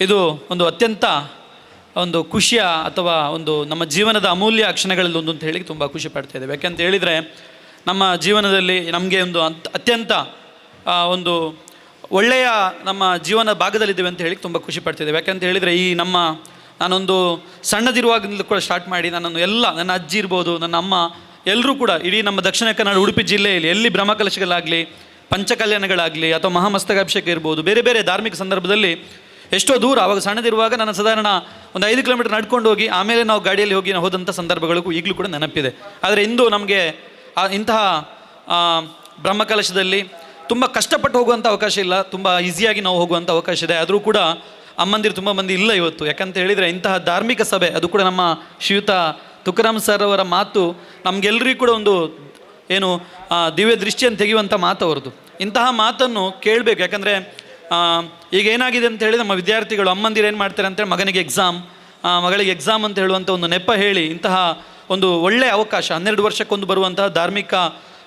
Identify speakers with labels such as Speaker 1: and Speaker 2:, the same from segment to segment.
Speaker 1: ಇದು ಒಂದು ಅತ್ಯಂತ ಒಂದು ಖುಷಿಯ ಅಥವಾ ಒಂದು ನಮ್ಮ ಜೀವನದ ಅಮೂಲ್ಯ ಕ್ಷಣಗಳಲ್ಲಿ ಒಂದು ಅಂತ ಹೇಳಿ ತುಂಬ ಖುಷಿ ಪಡ್ತಾ ಇದ್ದೇವೆ. ಯಾಕೆಂತ ಹೇಳಿದರೆ ನಮ್ಮ ಜೀವನದಲ್ಲಿ ನಮಗೆ ಒಂದು ಅತ್ಯಂತ ಒಂದು ಒಳ್ಳೆಯ ನಮ್ಮ ಜೀವನ ಭಾಗದಲ್ಲಿದ್ದೇವೆ ಅಂತ ಹೇಳಿ ತುಂಬ ಖುಷಿ ಪಡ್ತಿದ್ದೇವೆ. ಯಾಕೆಂತ ಹೇಳಿದರೆ ನಾನೊಂದು ಸಣ್ಣದಿರುವಾಗಿಂದಲೂ ಕೂಡ ಸ್ಟಾರ್ಟ್ ಮಾಡಿ ನನ್ನ ಅಜ್ಜಿ ಇರ್ಬೋದು, ನನ್ನ ಅಮ್ಮ ಎಲ್ಲರೂ ಕೂಡ ಇಡೀ ನಮ್ಮ ದಕ್ಷಿಣ ಕನ್ನಡ ಉಡುಪಿ ಜಿಲ್ಲೆಯಲ್ಲಿ ಎಲ್ಲಿ ಬ್ರಹ್ಮಕಲಶಗಳಾಗಲಿ, ಪಂಚಕಲ್ಯಾಣಗಳಾಗಲಿ ಅಥವಾ ಮಹಾಮಸ್ತಕಾಭಿಷೇಕ ಇರ್ಬೋದು, ಬೇರೆ ಬೇರೆ ಧಾರ್ಮಿಕ ಸಂದರ್ಭದಲ್ಲಿ ಎಷ್ಟೋ ದೂರ ಆವಾಗ ಸಣ್ಣದಿರುವಾಗ ನಾನು ಸಾಧಾರಣ ಒಂದು 5 ಕಿಲೋಮೀಟರ್ ನಡ್ಕೊಂಡು ಹೋಗಿ ಆಮೇಲೆ ನಾವು ಗಾಡಿಯಲ್ಲಿ ಹೋಗಿ ಹೋದಂಥ ಸಂದರ್ಭಗಳಿಗೂ ಈಗಲೂ ಕೂಡ ನೆನಪಿದೆ. ಆದರೆ ಇಂದು ನಮಗೆ ಇಂತಹ ಬ್ರಹ್ಮಕಲಶದಲ್ಲಿ ತುಂಬ ಕಷ್ಟಪಟ್ಟು ಹೋಗುವಂಥ ಅವಕಾಶ ಇಲ್ಲ, ತುಂಬ ಈಸಿಯಾಗಿ ನಾವು ಹೋಗುವಂಥ ಅವಕಾಶ ಇದೆ. ಆದರೂ ಕೂಡ ಅಮ್ಮಂದಿರು ತುಂಬ ಮಂದಿ ಇಲ್ಲ ಇವತ್ತು. ಯಾಕಂತ ಹೇಳಿದರೆ ಇಂತಹ ಧಾರ್ಮಿಕ ಸಭೆ, ಅದು ಕೂಡ ನಮ್ಮ ಶ್ರೀಯುತ ತುಕಾರಾಮ್ ಸರ್ ಅವರ ಮಾತು ನಮಗೆಲ್ಲರಿಗೂ ಕೂಡ ಒಂದು ದಿವ್ಯ ದೃಷ್ಟಿಯನ್ನು ತೆಗೆಯುವಂಥ ಮಾತು ಅವ್ರದ್ದು. ಇಂತಹ ಮಾತನ್ನು ಕೇಳಬೇಕು. ಯಾಕಂದರೆ ಈಗ ಏನಾಗಿದೆ ಅಂತ ಹೇಳಿ ನಮ್ಮ ವಿದ್ಯಾರ್ಥಿಗಳು ಅಮ್ಮಂದಿರು ಏನು ಮಾಡ್ತಾರೆ ಅಂತೇಳಿ ಮಗಳಿಗೆ ಎಕ್ಸಾಮ್ ಅಂತ ಹೇಳುವಂಥ ಒಂದು ನೆಪ ಹೇಳಿ ಇಂತಹ ಒಂದು ಒಳ್ಳೆಯ ಅವಕಾಶ 12 ವರ್ಷಕ್ಕೊಂದು ಬರುವಂತಹ ಧಾರ್ಮಿಕ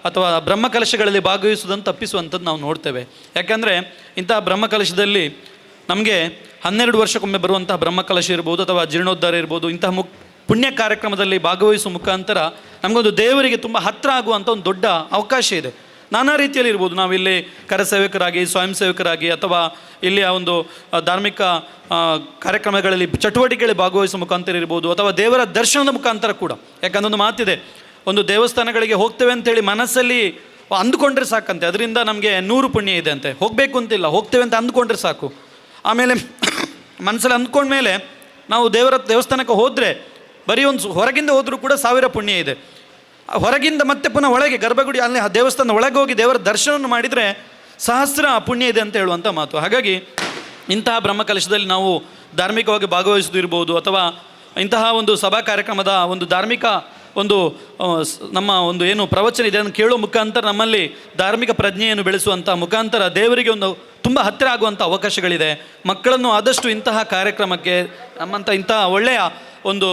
Speaker 1: ಅಥವಾ ಬ್ರಹ್ಮಕಲಶಗಳಲ್ಲಿ ಭಾಗವಹಿಸುವುದನ್ನು ತಪ್ಪಿಸುವಂಥದ್ದು ನಾವು ನೋಡ್ತೇವೆ. ಯಾಕಂದರೆ ಇಂತಹ ಬ್ರಹ್ಮಕಲಶದಲ್ಲಿ ನಮಗೆ 12 ವರ್ಷಕ್ಕೊಮ್ಮೆ ಬರುವಂತಹ ಬ್ರಹ್ಮಕಲಶ ಇರ್ಬೋದು ಅಥವಾ ಜೀರ್ಣೋದ್ಧಾರ ಇರ್ಬೋದು, ಇಂತಹ ಪುಣ್ಯ ಕಾರ್ಯಕ್ರಮದಲ್ಲಿ ಭಾಗವಹಿಸುವ ಮುಖಾಂತರ ನಮಗೊಂದು ದೇವರಿಗೆ ತುಂಬ ಹತ್ತಿರ ಆಗುವಂಥ ಒಂದು ದೊಡ್ಡ ಅವಕಾಶ ಇದೆ. ನಾನಾ ರೀತಿಯಲ್ಲಿ ಇರ್ಬೋದು, ನಾವಿಲ್ಲಿ ಕರಸೇವಕರಾಗಿ, ಸ್ವಯಂ ಸೇವಕರಾಗಿ ಅಥವಾ ಇಲ್ಲಿಯ ಒಂದು ಧಾರ್ಮಿಕ ಕಾರ್ಯಕ್ರಮಗಳಲ್ಲಿ ಚಟುವಟಿಕೆಗಳಲ್ಲಿ ಭಾಗವಹಿಸುವ ಮುಖಾಂತರ ಇರ್ಬೋದು, ಅಥವಾ ದೇವರ ದರ್ಶನದ ಮುಖಾಂತರ ಕೂಡ. ಯಾಕಂದ್ರೆ ಒಂದು ಮಾತಿದೆ, ಒಂದು ದೇವಸ್ಥಾನಗಳಿಗೆ ಹೋಗ್ತೇವೆ ಅಂತೇಳಿ ಮನಸ್ಸಲ್ಲಿ ಅಂದುಕೊಂಡ್ರೆ ಸಾಕಂತೆ, ಅದರಿಂದ ನಮಗೆ 100 ಪುಣ್ಯ ಇದೆ ಅಂತೆ. ಹೋಗಬೇಕು ಅಂತಿಲ್ಲ, ಹೋಗ್ತೇವೆ ಅಂತ ಅಂದ್ಕೊಂಡ್ರೆ ಸಾಕು. ಆಮೇಲೆ ಮನಸ್ಸಲ್ಲಿ ಅಂದ್ಕೊಂಡ್ಮೇಲೆ ನಾವು ದೇವಸ್ಥಾನಕ್ಕೆ ಹೋದರೆ ಬರೀ ಒಂದು ಹೊರಗಿಂದ ಹೋದರೂ ಕೂಡ 1000 ಪುಣ್ಯ ಇದೆ. ಹೊರಗಿಂದ ಮತ್ತೆ ಪುನಃ ಒಳಗೆ ಗರ್ಭಗುಡಿ ಅಲ್ಲಿ ದೇವಸ್ಥಾನದ ಒಳಗೆ ಹೋಗಿ ದೇವರ ದರ್ಶನವನ್ನು ಮಾಡಿದರೆ 1000 ಪುಣ್ಯ ಇದೆ ಅಂತ ಹೇಳುವಂಥ ಮಾತು. ಹಾಗಾಗಿ ಇಂತಹ ಬ್ರಹ್ಮಕಲಶದಲ್ಲಿ ನಾವು ಧಾರ್ಮಿಕವಾಗಿ ಭಾಗವಹಿಸೋದು ಇರ್ಬೋದು, ಅಥವಾ ಇಂತಹ ಒಂದು ಸಭಾ ಕಾರ್ಯಕ್ರಮದ ಒಂದು ಧಾರ್ಮಿಕ ನಮ್ಮ ಪ್ರವಚನ ಇದೆ ಅದನ್ನು ಕೇಳೋ ಮುಖಾಂತರ ನಮ್ಮಲ್ಲಿ ಧಾರ್ಮಿಕ ಪ್ರಜ್ಞೆಯನ್ನು ಬೆಳೆಸುವಂಥ ಮುಖಾಂತರ ದೇವರಿಗೆ ತುಂಬ ಹತ್ತಿರ ಆಗುವಂಥ ಅವಕಾಶಗಳಿದೆ. ಮಕ್ಕಳನ್ನು ಆದಷ್ಟು ಇಂತಹ ಕಾರ್ಯಕ್ರಮಕ್ಕೆ ಇಂತಹ ಒಳ್ಳೆಯ ಒಂದು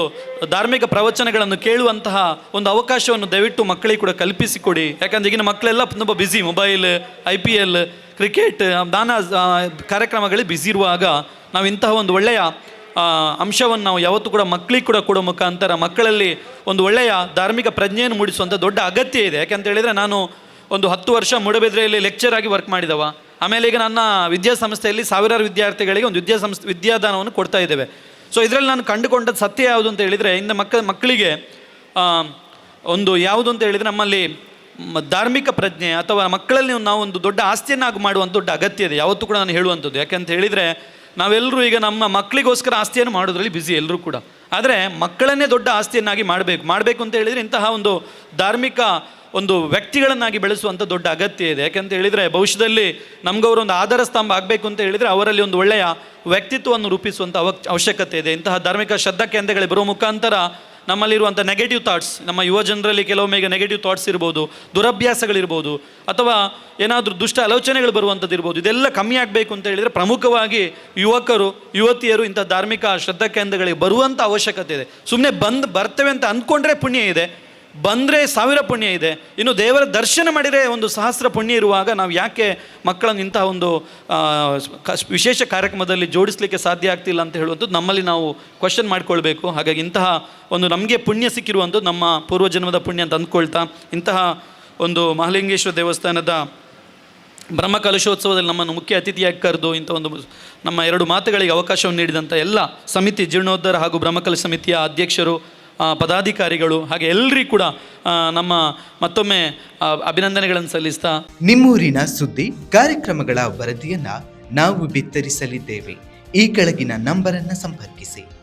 Speaker 1: ಧಾರ್ಮಿಕ ಪ್ರವಚನಗಳನ್ನು ಕೇಳುವಂತಹ ಒಂದು ಅವಕಾಶವನ್ನು ದಯವಿಟ್ಟು ಮಕ್ಕಳಿಗೆ ಕೂಡ ಕಲ್ಪಿಸಿಕೊಡಿ. ಯಾಕಂದರೆ ಈಗಿನ ಮಕ್ಕಳೆಲ್ಲ ತುಂಬ ಬ್ಯುಸಿ, ಮೊಬೈಲ್, IPL, ಕ್ರಿಕೆಟ್, ನಾನಾ ಕಾರ್ಯಕ್ರಮಗಳಲ್ಲಿ ಬ್ಯುಸಿ ಇರುವಾಗ ನಾವು ಇಂತಹ ಒಂದು ಒಳ್ಳೆಯ ಅಂಶವನ್ನು ನಾವು ಯಾವತ್ತೂ ಕೂಡ ಮಕ್ಕಳಿಗೆ ಕೂಡ ಕೊಡೋ ಮುಖಾಂತರ ಮಕ್ಕಳಲ್ಲಿ ಒಂದು ಒಳ್ಳೆಯ ಧಾರ್ಮಿಕ ಪ್ರಜ್ಞೆಯನ್ನು ಮೂಡಿಸುವಂಥ ದೊಡ್ಡ ಅಗತ್ಯ ಇದೆ. ಯಾಕೆಂತ ಹೇಳಿದರೆ ನಾನು ಒಂದು 10 ವರ್ಷ ಮೂಡಬಿದ್ರೆಯಲ್ಲಿ ಲೆಕ್ಚರ್ ಆಗಿ ವರ್ಕ್ ಮಾಡಿದವ. ಆಮೇಲೆ ಈಗ ನನ್ನ ವಿದ್ಯಾಸಂಸ್ಥೆಯಲ್ಲಿ 1000 ವಿದ್ಯಾರ್ಥಿಗಳಿಗೆ ಒಂದು ವಿದ್ಯಾದಾನವನ್ನು ಕೊಡ್ತಾ ಇದ್ದೇವೆ. ಸೊ ಇದರಲ್ಲಿ ನಾನು ಕಂಡುಕೊಂಡದ್ದು ಸತ್ಯ ಯಾವುದು ಅಂತ ಹೇಳಿದರೆ, ಇಂದ ಮಕ್ಕಳಿಗೆ ಯಾವುದು ಅಂತ ಹೇಳಿದರೆ ನಮ್ಮಲ್ಲಿ ಧಾರ್ಮಿಕ ಪ್ರಜ್ಞೆ ಅಥವಾ ಮಕ್ಕಳಲ್ಲಿ ನಾವು ಒಂದು ದೊಡ್ಡ ಆಸ್ತಿಯನ್ನಾಗಿ ಮಾಡುವಂಥ ದೊಡ್ಡ ಅಗತ್ಯ ಇದೆ ಯಾವತ್ತೂ ಕೂಡ ನಾನು ಹೇಳುವಂಥದ್ದು. ಯಾಕೆಂತ ಹೇಳಿದರೆ ನಾವೆಲ್ಲರೂ ಈಗ ನಮ್ಮ ಮಕ್ಕಳಿಗೋಸ್ಕರ ಆಸ್ತಿಯನ್ನು ಮಾಡೋದ್ರಲ್ಲಿ ಬ್ಯುಸಿ ಎಲ್ಲರೂ ಕೂಡ. ಆದರೆ ಮಕ್ಕಳನ್ನೇ ದೊಡ್ಡ ಆಸ್ತಿಯನ್ನಾಗಿ ಮಾಡಬೇಕು ಅಂತ ಹೇಳಿದರೆ ಇಂತಹ ಒಂದು ಧಾರ್ಮಿಕ ವ್ಯಕ್ತಿಗಳನ್ನಾಗಿ ಬೆಳೆಸುವಂಥ ದೊಡ್ಡ ಅಗತ್ಯ ಇದೆ. ಯಾಕೆಂತ ಹೇಳಿದರೆ ಭವಿಷ್ಯದಲ್ಲಿ ನಮಗವರೊಂದು ಆಧಾರ ಸ್ತಂಭ ಆಗಬೇಕು ಅಂತ ಹೇಳಿದರೆ ಅವರಲ್ಲಿ ಒಂದು ಒಳ್ಳೆಯ ವ್ಯಕ್ತಿತ್ವವನ್ನು ರೂಪಿಸುವಂಥ ಅವಶ್ಯಕತೆ ಇದೆ. ಇಂತಹ ಧಾರ್ಮಿಕ ಶ್ರದ್ಧಾ ಕೇಂದ್ರಗಳಿಗೆ ಬರೋ ಮುಖಾಂತರ ನಮ್ಮಲ್ಲಿರುವಂಥ ನೆಗೆಟಿವ್ ಥಾಟ್ಸ್, ನಮ್ಮ ಯುವ ಜನರಲ್ಲಿ ಕೆಲವೊಮ್ಮೆ ಈಗ ನೆಗೆಟಿವ್ ಥಾಟ್ಸ್ ಇರ್ಬೋದು, ದುರಭ್ಯಾಸಗಳಿರ್ಬೋದು, ಅಥವಾ ಏನಾದರೂ ದುಷ್ಟ ಆಲೋಚನೆಗಳು ಬರುವಂಥದ್ದು ಇರ್ಬೋದು, ಇದೆಲ್ಲ ಕಮ್ಮಿ ಆಗಬೇಕು ಅಂತ ಹೇಳಿದರೆ ಪ್ರಮುಖವಾಗಿ ಯುವತಿಯರು ಇಂಥ ಧಾರ್ಮಿಕ ಶ್ರದ್ಧಾ ಕೇಂದ್ರಗಳಿಗೆ ಬರುವಂಥ ಅವಶ್ಯಕತೆ ಇದೆ. ಸುಮ್ಮನೆ ಬರ್ತೇವೆ ಅಂತ ಅಂದ್ಕೊಂಡ್ರೆ ಪುಣ್ಯ ಇದೆ, ಬಂದರೆ 1000 ಪುಣ್ಯ ಇದೆ. ಇನ್ನು ದೇವರ ದರ್ಶನ ಮಾಡಿದರೆ ಒಂದು 1000 ಪುಣ್ಯ ಇರುವಾಗ ನಾವು ಯಾಕೆ ಮಕ್ಕಳನ್ನು ಇಂತಹ ವಿಶೇಷ ಕಾರ್ಯಕ್ರಮದಲ್ಲಿ ಜೋಡಿಸಲಿಕ್ಕೆ ಸಾಧ್ಯ ಆಗ್ತಿಲ್ಲ ಅಂತ ಹೇಳುವಂಥದ್ದು ನಮ್ಮಲ್ಲಿ ನಾವು ಕ್ವಶನ್ ಮಾಡ್ಕೊಳ್ಬೇಕು. ಹಾಗಾಗಿ ಇಂತಹ ನಮಗೆ ಪುಣ್ಯ ಸಿಕ್ಕಿರುವಂಥದ್ದು ನಮ್ಮ ಪೂರ್ವಜನ್ಮದ ಪುಣ್ಯ ಅಂತ ಅಂದ್ಕೊಳ್ತಾ, ಇಂತಹ ಮಹಾಲಿಂಗೇಶ್ವರ ದೇವಸ್ಥಾನದ ಬ್ರಹ್ಮಕಲಶೋತ್ಸವದಲ್ಲಿ ನಮ್ಮನ್ನು ಮುಖ್ಯ ಅತಿಥಿಯಾಗಿ ಕರೆದು ಇಂಥ ನಮ್ಮ 2 ಮಾತುಗಳಿಗೆ ಅವಕಾಶವನ್ನು ನೀಡಿದಂಥ ಎಲ್ಲ ಸಮಿತಿ, ಜೀರ್ಣೋದ್ಧಾರ ಹಾಗೂ ಬ್ರಹ್ಮಕಲಶ ಸಮಿತಿಯ ಅಧ್ಯಕ್ಷರು, ಪದಾಧಿಕಾರಿಗಳು, ಹಾಗೆ ಎಲ್ಲರಿಗೂ ಕೂಡ ನಮ್ಮ ಮತ್ತೊಮ್ಮೆ ಅಭಿನಂದನೆಗಳನ್ನು ಸಲ್ಲಿಸ್ತಾ,
Speaker 2: ನಿಮ್ಮೂರಿನ ಸುದ್ದಿ ಕಾರ್ಯಕ್ರಮಗಳ ವರದಿಯನ್ನು ನಾವು ಬಿತ್ತರಿಸಲಿದ್ದೇವೆ. ಈ ಕೆಳಗಿನ ನಂಬರನ್ನು ಸಂಪರ್ಕಿಸಿ.